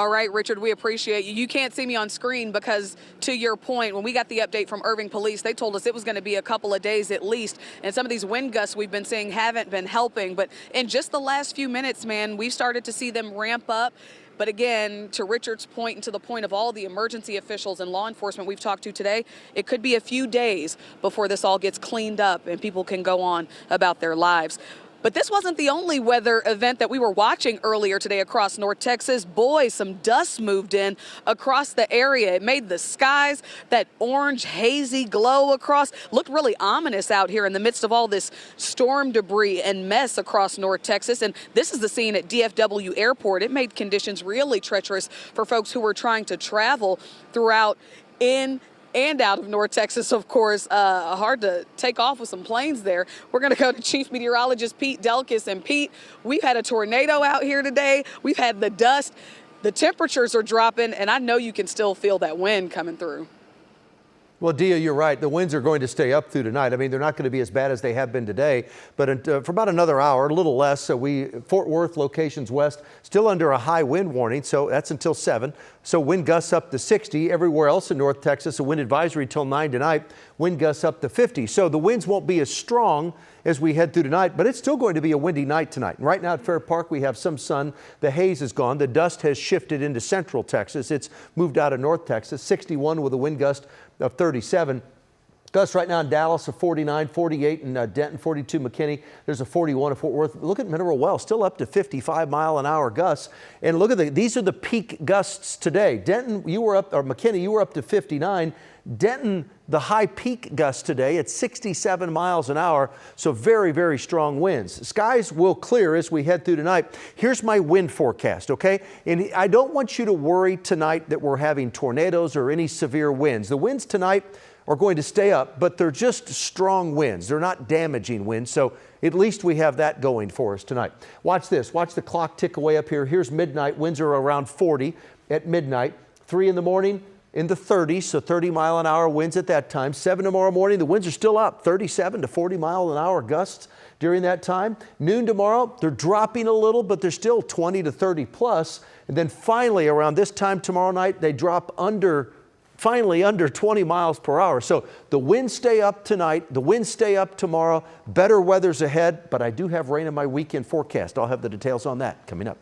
All right, Richard, we appreciate you. You can't see me on screen because, to your point, when we got the update from Irving Police, they told us it was going to be a couple of days at least. And some of these wind gusts we've been seeing haven't been helping. But in just the last few minutes, man, we've started to see them ramp up. But again, to Richard's point and to the point of all the emergency officials and law enforcement we've talked to today, it could be a few days before this all gets cleaned up and people can go on about their lives. But this wasn't the only weather event that we were watching earlier today across North Texas. Boy, some dust moved in across the area. It made the skies, that orange hazy glow across, looked really ominous out here in the midst of all this storm debris and mess across North Texas. And this is the scene at DFW Airport. It made conditions really treacherous for folks who were trying to travel throughout in and out of North Texas, of course. Hard to take off with some planes there. We're going to go to Chief Meteorologist Pete Delkus. And Pete, we've had a tornado out here today. We've had the dust. The temperatures are dropping, and I know you can still feel that wind coming through. Well, Dia, you're right. The winds are going to stay up through tonight. I mean, they're not going to be as bad as they have been today, but for about another hour, a little less. So Fort Worth locations west, still under a high wind warning. So that's until 7. So wind gusts up to 60. Everywhere else in North Texas, a wind advisory till 9 tonight. Wind gusts up to 50. So the winds won't be as strong as we head through tonight, but it's still going to be a windy night tonight. And right now at Fair Park, we have some sun. The haze is gone. The dust has shifted into central Texas. It's moved out of North Texas. 61 with a wind gust of 37. Gusts right now in Dallas of 49, 48 in Denton, 42 McKinney. There's a 41 at Fort Worth. Look at Mineral Wells, still up to 55-mile-an-hour gusts. And look at these are the peak gusts today. Denton, you were up, or McKinney, you were up to 59. Denton, the high peak gust today at 67 miles an hour. So very, very strong winds. Skies will clear as we head through tonight. Here's my wind forecast, okay? And I don't want you to worry tonight that we're having tornadoes or any severe winds. The winds tonight are going to stay up, but they're just strong winds. They're not damaging winds. So at least we have that going for us tonight. Watch this. Watch the clock tick away up here. Here's midnight. Winds are around 40 at midnight. 3 in the morning, in the 30s, so 30-mile-an-hour winds at that time. 7 tomorrow morning, the winds are still up, 37 to 40-mile-an-hour gusts during that time. Noon tomorrow, they're dropping a little, but they're still 20 to 30 plus. And then finally, around this time tomorrow night, they drop finally under 20 miles per hour. So the winds stay up tonight, the winds stay up tomorrow. Better weather's ahead, but I do have rain in my weekend forecast. I'll have the details on that coming up.